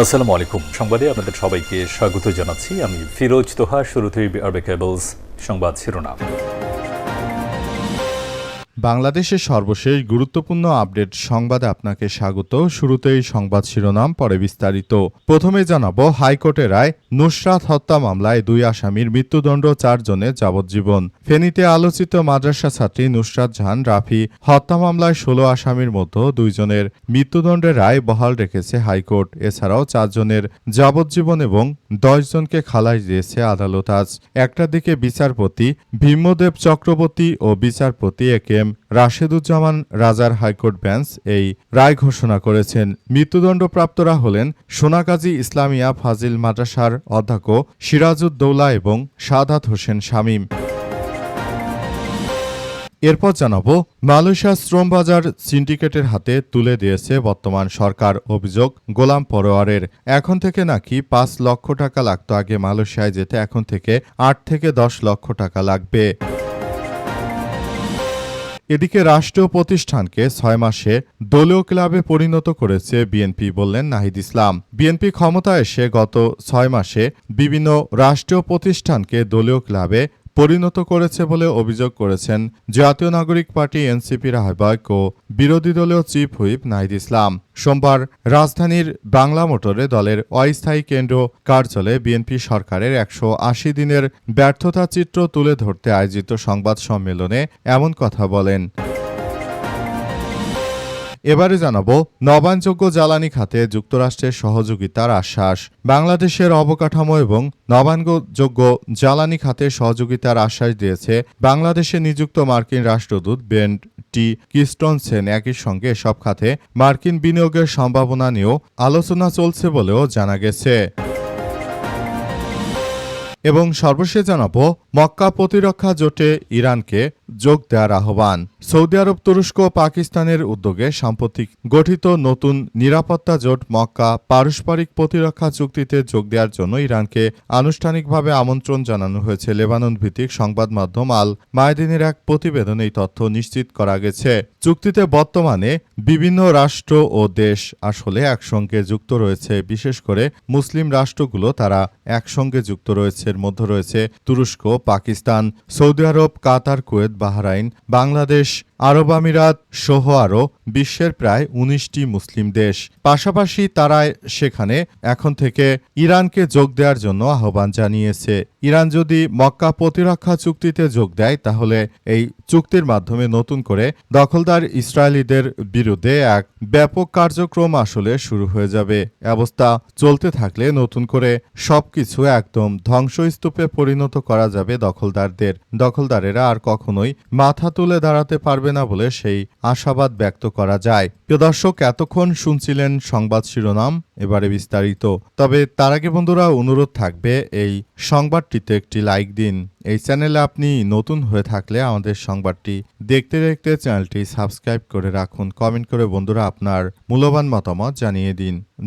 আসসালামু আলাইকুম। সংবাদে আপনাদের সবাইকে স্বাগত জানাচ্ছি। আমি ফিরোজ তোহা। শুরুতেই আরবে কেবলস সংবাদ শিরোনাম। বাংলাদেশের সর্বশেষ গুরুত্বপূর্ণ আপডেট সংবাদে আপনাকে স্বাগত। শুরুতেই সংবাদ শিরোনাম, পরে বিস্তারিত। প্রথমে জানাবো, হাইকোর্টের রায়, নুসরাত হত্যা মামলায় 2 আসামির মৃত্যুদণ্ড, 4 জনের যাবজ্জীবন। ফেনীতে আলোচিত মাদ্রাসা ছাত্রী নুসরাত জাহান রাফি হত্যা মামলায় 16 আসামির মধ্যে 2 জনের মৃত্যুদণ্ডের রায় বহাল রেখেছে হাইকোর্ট। এছাড়াও 4 জনের যাবজ্জীবন এবং 10 জনকে খালাস দিয়েছে আদালত। আজ একটার দিকে বিচারপতি ভীমদেব চক্রবর্তী ও বিচারপতি এ.কে.এম. রাশেদুজ্জামান রাজার হাইকোর্ট বেঞ্চ এই রায় ঘোষণা করেছেন। মৃত্যুদণ্ডপ্রাপ্তরা হলেন সোনাগাজী ইসলামিয়া ফাজিল মাদ্রাসার অধ্যক্ষ সিরাজউদ্দৌলা এবং সাদাত হোসেন শামীম। এরপর জানাবো, মালয়েশিয়া শ্রম বাজার সিন্ডিকেটের হাতে তুলে দিয়েছে বর্তমান সরকার। অভিযোগ গোলাম পরোয়ারের। এখন থেকে নাকি 5 লক্ষ টাকা লাগতো আগে মালয়েশিয়ায় যেতে, এখন থেকে 8 থেকে 10 লক্ষ টাকা লাগবে। এদিকে রাষ্ট্রীয় প্রতিষ্ঠানকে 6 মাসে দলীয় ক্লাবে পরিণত করেছে বিএনপি, বললেন নাহিদ ইসলাম। বিএনপি ক্ষমতায় এসে গত 6 মাসে বিভিন্ন রাষ্ট্রীয় প্রতিষ্ঠানকে দলীয় ক্লাবে পরিণত করেছে বলে অভিযোগ করেছেন জাতীয় নাগরিক পার্টি এনসিপির আহ্বায়ক ও বিরোধী দলীয় চিফ হুইপ নাহিদ ইসলাম। সোমবার রাজধানীর বাংলা মোটরে দলের অস্থায়ী কেন্দ্র কার্যালয়ে বিএনপি সরকারের 180 দিনের ব্যর্থতা চিত্র তুলে ধরতে আয়োজিত সংবাদ সম্মেলনে এমন কথা বলেন। এবারে জানাবো, নবায়নযোগ্য জ্বালানি খাতে যুক্তরাষ্ট্রের সহযোগিতার আশ্বাস। বাংলাদেশের অবকাঠামো এবং নবায়নযোগ্য জ্বালানি খাতে সহযোগিতার আশ্বাস দিয়েছে বাংলাদেশে নিযুক্ত মার্কিন রাষ্ট্রদূত বেন টি কিস্টনসেন। একই সঙ্গে সব খাতে মার্কিন বিনিয়োগের সম্ভাবনা নিয়েও আলোচনা চলছে বলেও জানা গেছে। এবং সর্বশেষ জানাবো, মক্কা প্রতিরক্ষা জোটে ইরানকে যোগ দেওয়ার আহ্বান। সৌদি আরব, তুরস্ক ও পাকিস্তানের উদ্যোগে সাম্প্রতিক গঠিত নতুন নিরাপত্তা জোট মক্কা পারস্পরিক প্রতিরক্ষা চুক্তিতে যোগ দেওয়ার জন্য ইরানকে আনুষ্ঠানিকভাবে আমন্ত্রণ জানানো হয়েছে। লেবানন ভিত্তিক সংবাদ মাধ্যম আল মায়াদিনের এক প্রতিবেদনে এই তথ্য নিশ্চিত করা গেছে। চুক্তিতে বর্তমানে বিভিন্ন রাষ্ট্র ও দেশ আসলে একসঙ্গে যুক্ত রয়েছে। বিশেষ করে মুসলিম রাষ্ট্রগুলো তারা একসঙ্গে যুক্ত রয়েছে। এর মধ্যে রয়েছে তুরস্ক, পাকিস্তান, সৌদি আরব, কাতার, কুয়েত, বাহরাইন, বাংলাদেশ, আরব আমিরাত সহ আরও বিশ্বের প্রায় 19টি মুসলিম দেশ। পাশাপাশি তারা সেখানে এখন থেকে ইরানকে যোগ দেওয়ার জন্য আহ্বান জানিয়েছে। ইরান যদি মক্কা প্রতিরক্ষা চুক্তিতে যোগ দেয়, তাহলে এই চুক্তির মাধ্যমে নতুন করে দখলদার ইসরায়েলিদের বিরুদ্ধে এক ব্যাপক কার্যক্রম আসলে শুরু হয়ে যাবে। অবস্থা চলতে থাকলে নতুন করে সবকিছু একদম ধ্বংসস্তূপে পরিণত করা যাবে দখলদারদের। দখলদারেরা আর কখনোই মাথা তুলে দাঁড়াতে পারবে না বলে সেই আশাবাদ ব্যক্ত করা যায়। প্রিয় দর্শক, এতক্ষণ শুনছিলেন সংবাদ শিরোনাম, এবারে বিস্তারিত। তবে তার আগে বন্ধুরা, অনুরোধ থাকবে এই সংবাদটিতে একটি লাইক দিন। এই চ্যানেলে আপনি নতুন হয়ে থাকলে আমাদের সংবাদটি দেখতে দেখতে চ্যানেলটি সাবস্ক্রাইব করে রাখুন। কমেন্ট করে বন্ধুরা আপনার মূল্যবান মতামত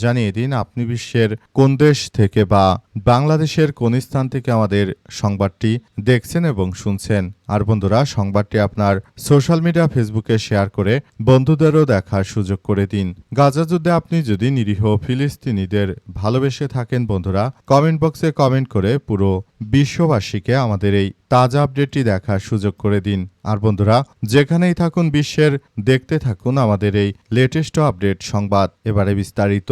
জানিয়ে দিন আপনি বিশ্বের কোন দেশ থেকে বা বাংলাদেশের কোন স্থান থেকে আমাদের সংবাদটি দেখছেন এবং শুনছেন। আর বন্ধুরা, সংবাদটি আপনার সোশ্যাল মিডিয়া ফেসবুকে শেয়ার করে বন্ধুদেরও দেখার সুযোগ করে দিন। গাজা যুদ্ধে আপনি যদি নিরীহ ফিলিস্তিনিদের ভালোবেসে থাকেন বন্ধুরা, কমেন্ট বক্সে কমেন্ট করে পুরো বিশ্ববাসীকে আমাদের এই তাজা আপডেটটি দেখার সুযোগ করে দিন। আর বন্ধুরা, যেখানেই থাকুন বিশ্বের, দেখতে থাকুন আমাদের এই লেটেস্ট আপডেট সংবাদ। এবারে বিস্তারিত।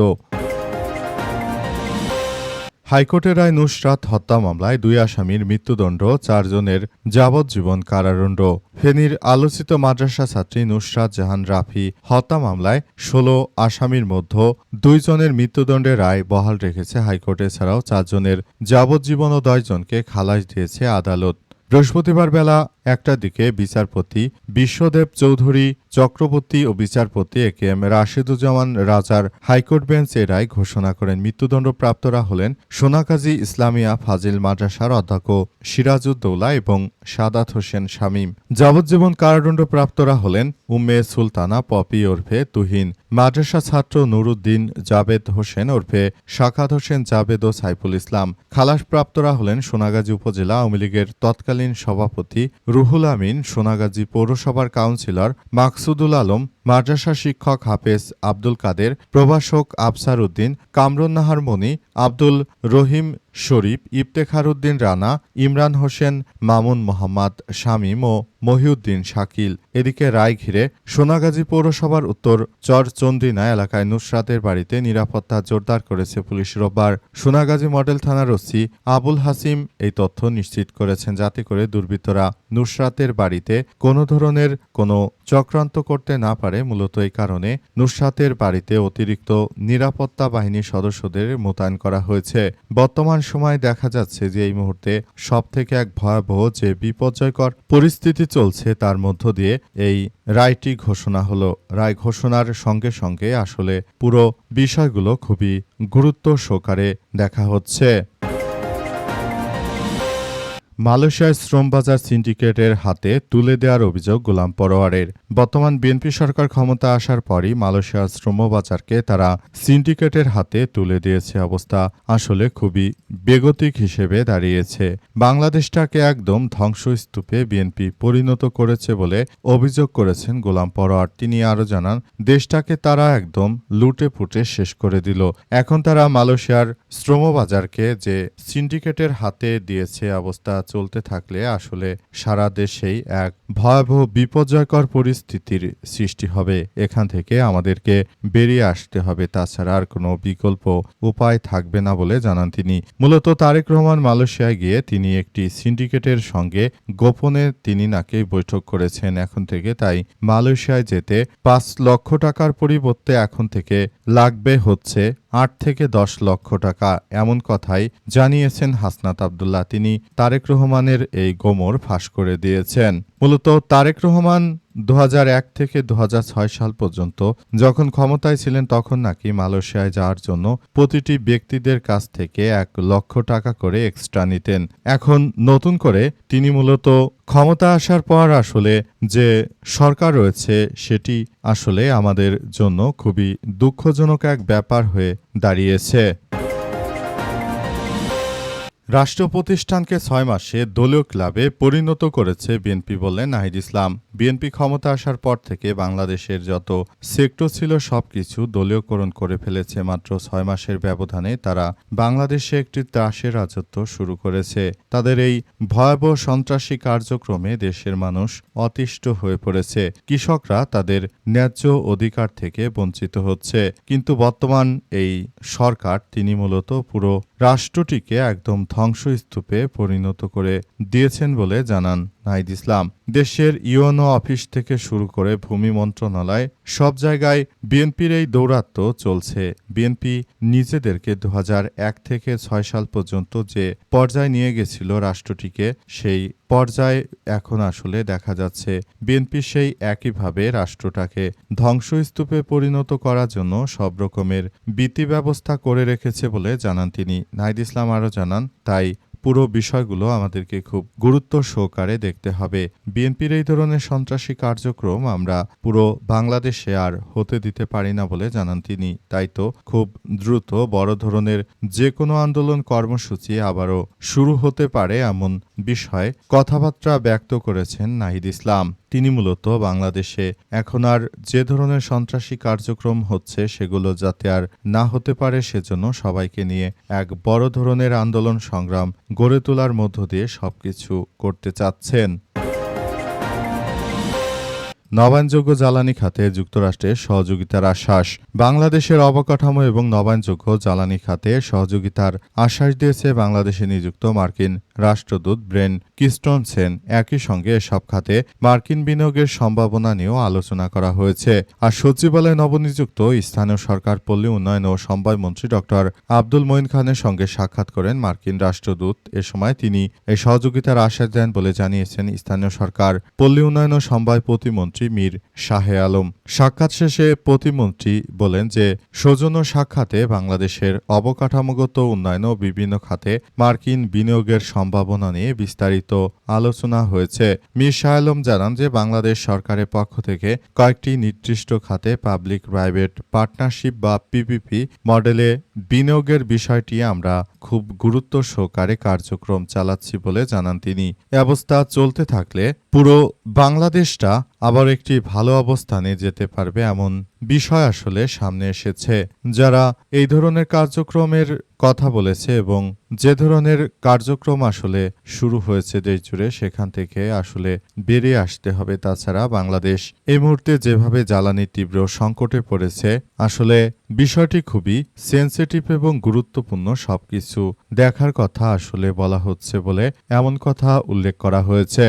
হাইকোর্টের রায়, নুসরাত হত্যা মামলায় 2 আসামির মৃত্যুদণ্ড, 4 জনের যাবজ্জীবন কারাদণ্ড। ফেনীর আলোচিত মাদ্রাসা ছাত্রী নুসরাত জাহান রাফি হত্যা মামলায় 16 আসামির মধ্যে 2 জনের মৃত্যুদণ্ডের রায় বহাল রেখেছে হাইকোর্ট। এছাড়াও 4 জনের যাবজ্জীবন ও 10 জনকে খালাস দিয়েছে আদালত। বৃহস্পতিবার বেলা 1টার দিকে বিচারপতি বিশ্বদেব চৌধুরী চক্রবর্তী ও বিচারপতি এ.কে.এম. রাশেদুজ্জামান রাজার হাইকোর্ট বেঞ্চ এ রায় ঘোষণা করেন। মৃত্যুদণ্ডপ্রাপ্তরা হলেন সোনাগাজী ইসলামিয়া ফাজিল মাদ্রাসার অধ্যক্ষ সিরাজউদ্দৌলা এবং সাদাত হোসেন শামীম। যাবজ্জীবন কারাদণ্ডপ্রাপ্তরা হলেন উম্মে সুলতানা পপি ওরফে তুহিন, মাদ্রাসা ছাত্র নুরুদ্দিন জাবেদ হোসেন ওরফে সাখাত হোসেন জাবেদ ও সাইফুল ইসলাম। খালাসপ্রাপ্তরা হলেন সোনাগাজী উপজেলা আওয়ামী লীগের তৎকালীন সভাপতি রুহুল আমিন, সোনাগাজী পৌরসভার কাউন্সিলর মাকসুদুল আলম, মাদ্রাসা শিক্ষক হাফেজ আব্দুল কাদের, প্রভাষক আফসার উদ্দিন, কামরুন নাহার মনি, আব্দুল রহিম শরীফ, ইফতেখার উদ্দিন রানা, ইমরান হোসেন, মামুন মোহাম্মদ শামীম ও মহিউদ্দিন শাকিল। এদিকে রায় ঘিরে সোনাগাজী পৌরসভার উত্তর চরচন্দ্রিনা এলাকায় নুসরাতের বাড়িতে নিরাপত্তা জোরদার করেছে পুলিশ। রোববার সোনাগাজী মডেল থানার ওসি আবুল হাসিম এই তথ্য নিশ্চিত করেছেন, যাতে করে দুর্বৃত্তরা নুসরাতের বাড়িতে কোনো ধরনের কোনো চক্রান্ত করতে না পারে। মূলত এই কারণে নুসরাতের বাড়িতে অতিরিক্ত নিরাপত্তা বাহিনীর সদস্যদের মোতায়েন করা হয়েছে। বর্তমান সময় দেখা যাচ্ছে যে এই মুহূর্তে সবথেকে এক ভয়াবহ যে বিপর্যয়কর পরিস্থিতি চলছে, তার মধ্য দিয়ে এই রায়টি ঘোষণা হলো। রায় ঘোষণার সঙ্গে সঙ্গে আসলে পুরো বিষয়গুলো খুবই গুরুত্ব সহকারে দেখা হচ্ছে। মালয়েশিয়ায় শ্রমবাজার সিন্ডিকেটের হাতে তুলে দেওয়ার অভিযোগ গোলাম পরোয়ারের। বর্তমান বিএনপি সরকার ক্ষমতা আসার পরই মালয়েশিয়ার শ্রমবাজারকে তারা সিন্ডিকেটের হাতে তুলে দিয়েছে। অবস্থা আসলে খুবই বেগতিক হিসেবে দাঁড়িয়েছে। বাংলাদেশটাকে একদম ধ্বংসস্তূপে বিএনপি পরিণত করেছে বলে অভিযোগ করেছেন গোলাম পরোয়ার। তিনি আরও জানান, দেশটাকে তারা একদম লুটে পুটে শেষ করে দিল। এখন তারা মালয়েশিয়ার শ্রমবাজারকে যে সিন্ডিকেটের হাতে দিয়েছে, অবস্থা চলতে থাকলে আসলে সারা দেশেই এক ভয়াবহ বিপর্যয়কর পরিস্থিতির সৃষ্টি হবে। এখান থেকে আমাদেরকে বেরিয়ে আসতে হবে, তাছাড়া আর কোনো বিকল্প উপায় থাকবে না বলে জানান তিনি। মূলত তারেক রহমান মালয়েশিয়ায় গিয়ে তিনি একটি সিন্ডিকেটের সঙ্গে গোপনে তিনি নাকি বৈঠক করেছেন এখন থেকে। তাই মালয়েশিয়ায় যেতে ৫ লক্ষ টাকার পরিবর্তে এখন থেকে লাগবে হচ্ছে ৮ থেকে ১০ লক্ষ টাকা, এমন কথাই জানিয়েছেন হাসনাত আব্দুল্লাহ। তিনি তারেক রহমানের এই গোমর ফাঁস করে দিয়েছেন। মূলত তারেক রহমান ২০০১ থেকে ২০০৬ সাল পর্যন্ত যখন ক্ষমতায় ছিলেন, তখন নাকি মালয়েশিয়ায় যাওয়ার জন্য প্রতিটি ব্যক্তিদের কাছ থেকে ১ লক্ষ টাকা করে এক্সট্রা নিতেন। এখন নতুন করে তিনি মূলত ক্ষমতা আসার পর আসলে যে সরকার রয়েছে, সেটি আসলে আমাদের জন্য খুবই দুঃখজনক এক ব্যাপার হয়ে দাঁড়িয়েছে। রাষ্ট্র প্রতিষ্ঠানকে ৬ মাসে দলীয় ক্লাবে পরিণত করেছে বিএনপি, বললেন নাহিদ ইসলাম। বিএনপি ক্ষমতা আসার পর থেকে বাংলাদেশের যত সেক্টর ছিল সবকিছু দলীয়করণ করে ফেলেছে। মাত্র ৬ মাসের ব্যবধানে তারা বাংলাদেশে একটি ত্রাসের রাজত্ব শুরু করেছে। তাদের এই ভয়াবহ সন্ত্রাসী কার্যক্রমে দেশের মানুষ অতিষ্ঠ হয়ে পড়েছে। কৃষকরা তাদের ন্যায্য অধিকার থেকে বঞ্চিত হচ্ছে। কিন্তু বর্তমান এই সরকার তিনি মূলত পুরো রাষ্ট্রটিকে একদম ধ্বংসস্তূপে পরিণত করে দিয়েছেন বলে জানান নাহিদ ইসলাম। দেশের ইউএনও অফিস থেকে শুরু করে ভূমি মন্ত্রণালয় সব জায়গায় বিএনপির এই দৌরাত্ম্য চলছে। বিএনপি নিজেদেরকে ২০০১ থেকে ৬ সাল পর্যন্ত যে পর্যায়ে নিয়ে গেছিল রাষ্ট্রটিকে, সেই পর্যায়ে এখন আসলে দেখা যাচ্ছে বিএনপি সেই একইভাবে রাষ্ট্রটাকে ধ্বংসস্তূপে পরিণত করার জন্য সব রকমের বিধি ব্যবস্থা করে রেখেছে বলে জানান তিনি। নাহিদ ইসলাম আরও জানান, তাই পুরো বিষয়গুলো আমাদেরকে খুব গুরুত্ব সহকারে দেখতে হবে। বিএনপির এই ধরনের সন্ত্রাসী কার্যক্রম আমরা পুরো বাংলাদেশে আর হতে দিতে পারি না বলে জানান তিনি। তাই তো খুব দ্রুত বড় ধরনের যে কোনো আন্দোলন কর্মসূচি আবারও শুরু হতে পারে, এমন বিষয়ে কথাবার্তা ব্যক্ত করেছেন নাহিদ ইসলাম। তিনি মূলত বাংলাদেশে এখন আর যে ধরনের সন্ত্রাসী কার্যক্রম হচ্ছে সেগুলো যাতে আর না হতে পারে, সেজন্য সবাইকে নিয়ে এক বড় ধরনের আন্দোলন সংগ্রাম গড়ে তোলার মধ্য দিয়ে সবকিছু করতে চাচ্ছেন। নবায়নযোগ্য জ্বালানি খাতে যুক্তরাষ্ট্রের সহযোগিতার আশ্বাস। বাংলাদেশের অবকাঠামো এবং নবায়নযোগ্য জ্বালানি খাতে সহযোগিতার আশ্বাস দিয়েছে বাংলাদেশে নিযুক্ত মার্কিন রাষ্ট্রদূত ব্রেন কিস্টনসেন। একই সঙ্গে এসব খাতে মার্কিন বিনিয়োগের সম্ভাবনা নিয়েও আলোচনা করা হয়েছে। আর সচিবালয়ে নবনিযুক্ত স্থানীয় সরকার, পল্লী উন্নয়ন ও সমবায় মন্ত্রী ডক্টর আব্দুল মঈন খানের সঙ্গে সাক্ষাৎ করেন মার্কিন রাষ্ট্রদূত। এ সময় তিনি এই সহযোগিতার আশ্বাস দেন বলে জানিয়েছেন স্থানীয় সরকার, পল্লী উন্নয়ন ও সমবায় প্রতিমন্ত্রী মীর শাহে আলম। সাক্ষাৎ শেষে প্রতিমন্ত্রী বলেন যে সৌজন্য সাক্ষাতে বাংলাদেশের অবকাঠামোগত উন্নয়ন ও বিভিন্ন খাতে মার্কিন বিনিয়োগের সম্ভাবনা নিয়ে বিস্তারিত আলোচনা হয়েছে। মীর শাহ আলম জানান যে বাংলাদেশ সরকারের পক্ষ থেকে কয়েকটি নির্দিষ্ট খাতে পাবলিক প্রাইভেট পার্টনারশিপ বা পিপিপি মডেলে বিনিয়োগের বিষয়টি আমরা খুব গুরুত্ব সহকারে কার্যক্রম চালাচ্ছি বলে জানান তিনি। এ অবস্থা চলতে থাকলে পুরো বাংলাদেশটা আবার একটি ভালো অবস্থানে যেতে পারবে এমন বিষয় আসলে সামনে এসেছে। যারা এই ধরনের কার্যক্রমের কথা বলেছে এবং যে ধরনের কার্যক্রম আসলে শুরু হয়েছে দেশজুড়ে সেখান থেকে আসলে বেরিয়ে আসতে হবে। তাছাড়া বাংলাদেশ এই মুহূর্তে যেভাবে জ্বালানির তীব্র সংকটে পড়েছে, আসলে বিষয়টি খুবই সেনসিটিভ এবং গুরুত্বপূর্ণ। সবকিছু দেখার কথা আসলে বলা হচ্ছে বলে এমন কথা উল্লেখ করা হয়েছে।